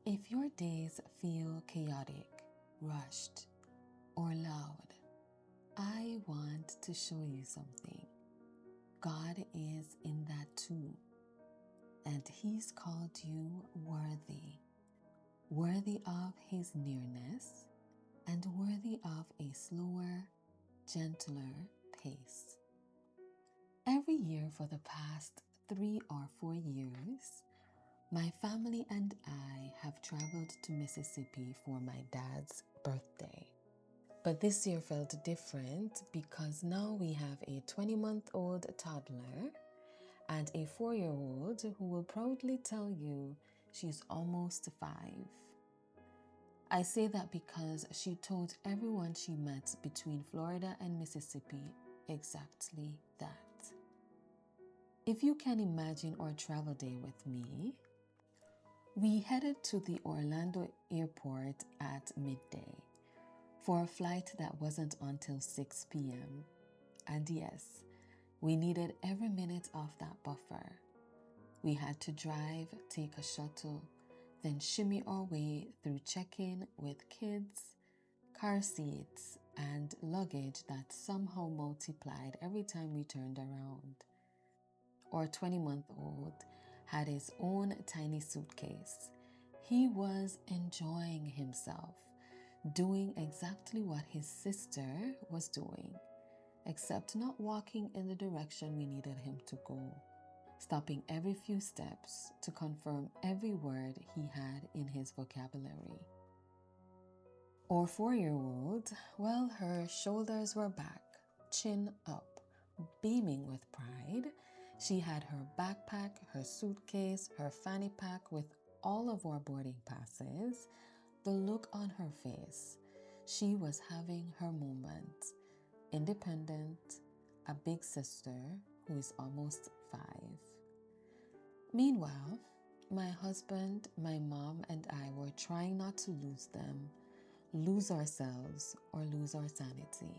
If your days feel chaotic, rushed, or loud, I want to show you something. God is in that too, and He's called you worthy, worthy of His nearness, and worthy of a slower, gentler pace. Every year for the past 3 or 4 years, my family and I have traveled to Mississippi for my dad's birthday. But this year felt different because now we have a 20-month-old toddler and a 4-year-old who will proudly tell you she's almost 5. I say that because she told everyone she met between Florida and Mississippi exactly that. If you can imagine our travel day with me, we headed to the Orlando airport at midday for a flight that wasn't until 6 p.m. And yes, we needed every minute of that buffer. We had to drive, take a shuttle, then shimmy our way through check-in with kids, car seats, and luggage that somehow multiplied every time we turned around. Our 20-month-old had his own tiny suitcase. He was enjoying himself, doing exactly what his sister was doing, except not walking in the direction we needed him to go, stopping every few steps to confirm every word he had in his vocabulary. Our 4-year-old, well, her shoulders were back, chin up, beaming with pride. She had her backpack, her suitcase, her fanny pack with all of our boarding passes. The look on her face, she was having her moment. Independent, a big sister who is almost 5. Meanwhile, my husband, my mom, and I were trying not to lose them, lose ourselves, or lose our sanity.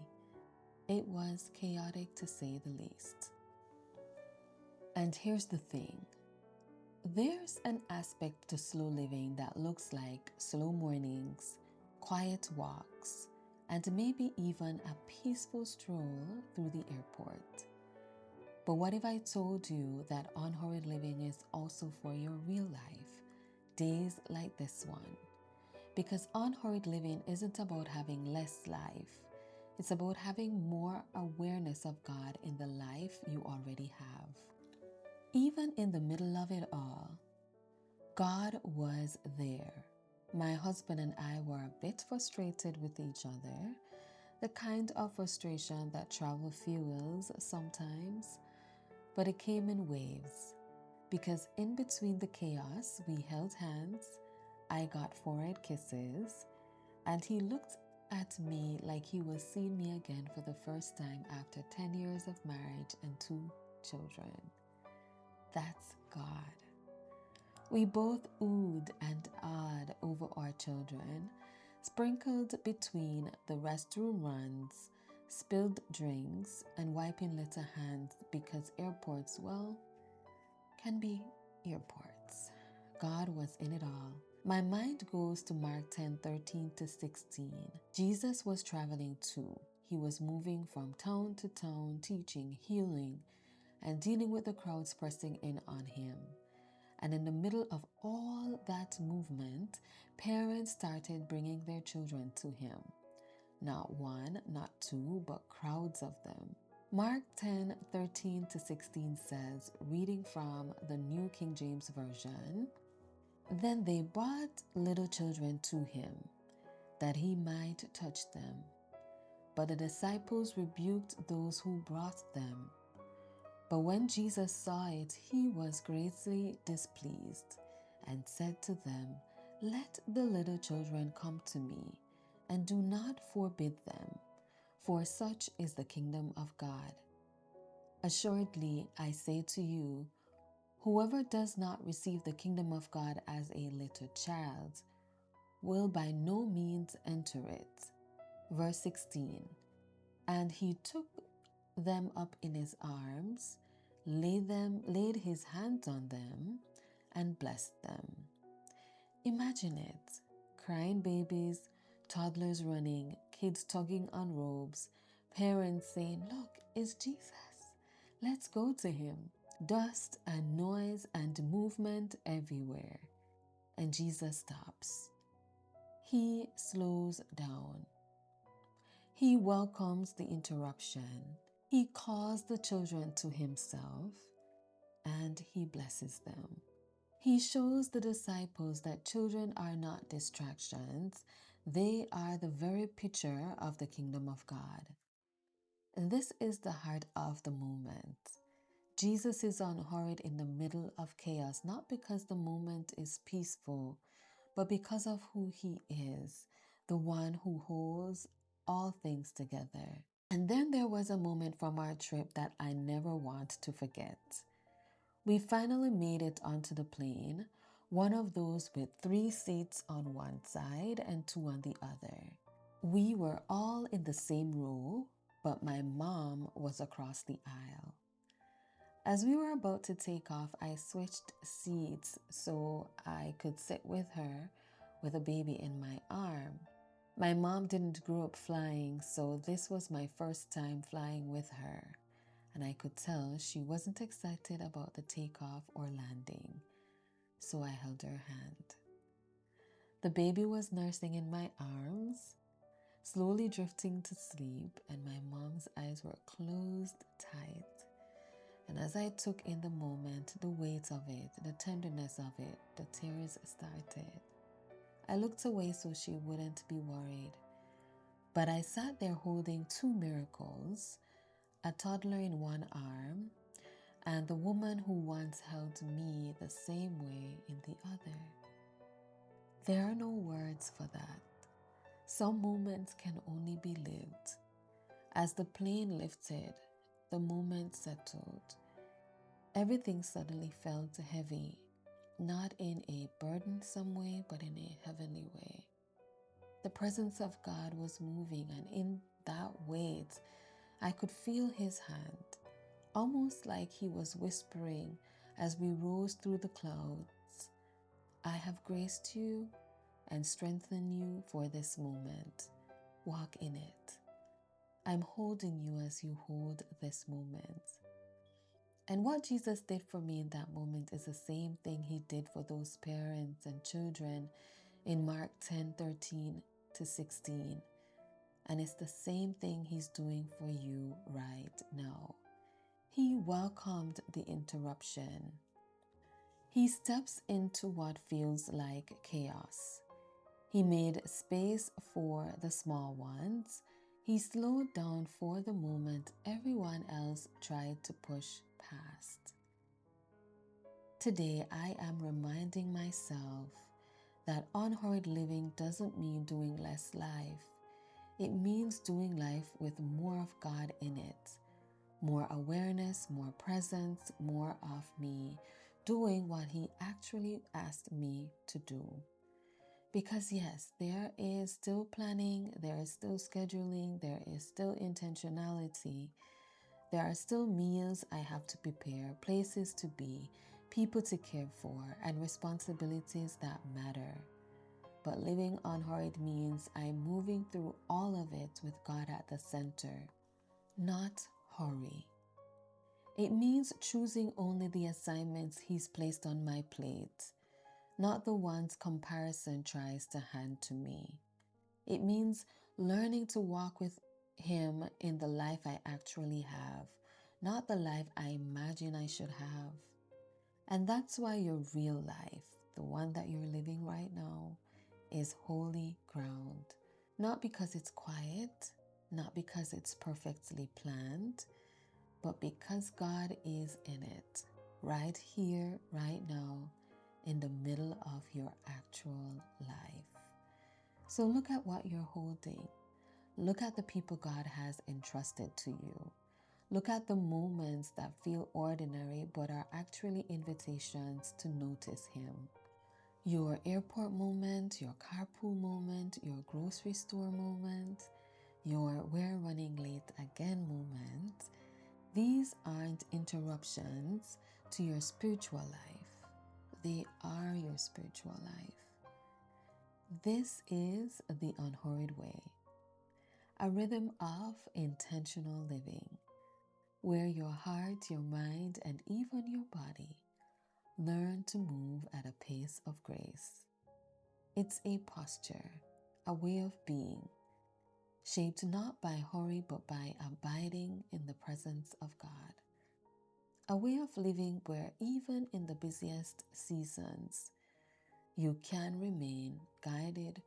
It was chaotic to say the least. And here's the thing. There's an aspect to slow living that looks like slow mornings, quiet walks, and maybe even a peaceful stroll through the airport. But what if I told you that unhurried living is also for your real life, days like this one? Because unhurried living isn't about having less life. It's about having more awareness of God in the life you already have. Even in the middle of it all, God was there. My husband and I were a bit frustrated with each other, the kind of frustration that travel fuels sometimes, but it came in waves. Because in between the chaos, we held hands, I got forehead kisses, and he looked at me like he was seeing me again for the first time after 10 years of marriage and 2 children. That's God. We both oohed and ahed over our children, sprinkled between the restroom runs, spilled drinks, and wiping little hands because airports, well, can be airports. God was in it all. My mind goes to Mark 10:13-16. Jesus was traveling too. He was moving from town to town, teaching, healing, and dealing with the crowds pressing in on him. And in the middle of all that movement, parents started bringing their children to him. Not 1, not 2, but crowds of them. Mark 10:13-16 says, reading from the New King James Version, "Then they brought little children to him, that he might touch them. But the disciples rebuked those who brought them. But when Jesus saw it, he was greatly displeased, and said to them, 'Let the little children come to me, and do not forbid them, for such is the kingdom of God. Assuredly, I say to you, whoever does not receive the kingdom of God as a little child will by no means enter it.'" Verse 16, "And he took them up in his arms, laid his hands on them, and blessed them." Imagine it. Crying babies, toddlers running, kids tugging on robes, parents saying, "Look, it's Jesus. Let's go to him." Dust and noise and movement everywhere. And Jesus stops. He slows down. He welcomes the interruption. He calls the children to himself and he blesses them. He shows the disciples that children are not distractions. They are the very picture of the kingdom of God. And this is the heart of the moment. Jesus is unhurried in the middle of chaos, not because the moment is peaceful, but because of who he is, the one who holds all things together. And then there was a moment from our trip that I never want to forget. We finally made it onto the plane, one of those with 3 seats on one side and 2 on the other. We were all in the same row, but my mom was across the aisle. As we were about to take off, I switched seats so I could sit with her with a baby in my arm. My mom didn't grow up flying, so this was my first time flying with her, and I could tell she wasn't excited about the takeoff or landing, so I held her hand. The baby was nursing in my arms, slowly drifting to sleep, and my mom's eyes were closed tight. And as I took in the moment, the weight of it, the tenderness of it, the tears started. I looked away so she wouldn't be worried. But I sat there holding 2 miracles, a toddler in one arm, and the woman who once held me the same way in the other. There are no words for that. Some moments can only be lived. As the plane lifted, the moment settled. Everything suddenly felt heavy, not in a burdensome way, but in a heavenly way. The presence of God was moving, and in that weight, I could feel his hand, almost like he was whispering as we rose through the clouds, "I have graced you and strengthened you for this moment. Walk in it. I'm holding you as you hold this moment." And what Jesus did for me in that moment is the same thing he did for those parents and children in Mark 10:13-16. And it's the same thing he's doing for you right now. He welcomed the interruption. He steps into what feels like chaos. He made space for the small ones. He slowed down for the moment everyone else tried to push past. Today, I am reminding myself that unhurried living doesn't mean doing less life. It means doing life with more of God in it. More awareness, more presence, more of me, doing what he actually asked me to do. Because yes, there is still planning, there is still scheduling, there is still intentionality. There are still meals I have to prepare, places to be, people to care for, and responsibilities that matter. But living unhurried means I'm moving through all of it with God at the center, not hurry. It means choosing only the assignments he's placed on my plate, not the ones comparison tries to hand to me. It means learning to walk with him in the life I actually have, not the life I imagine I should have. And that's why your real life, the one that you're living right now, is holy ground. Not because it's quiet, not because it's perfectly planned, but because God is in it, right here, right now, in the middle of your actual life. So look at what you're holding. Look at the people God has entrusted to you. Look at the moments that feel ordinary but are actually invitations to notice him. Your airport moment, your carpool moment, your grocery store moment, your "we're running late again" moment. These aren't interruptions to your spiritual life. They are your spiritual life. This is the Unhurried Way, a rhythm of intentional living where your heart, your mind, and even your body learn to move at a pace of grace. It's a posture, a way of being, shaped not by hurry but by abiding in the presence of God. A way of living where even in the busiest seasons, you can remain guided,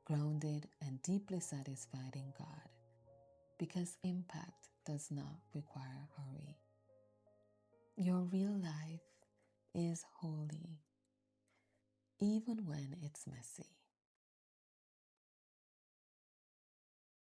grounded, and deeply satisfied in God, because impact does not require hurry. Your real life is holy, even when it's messy.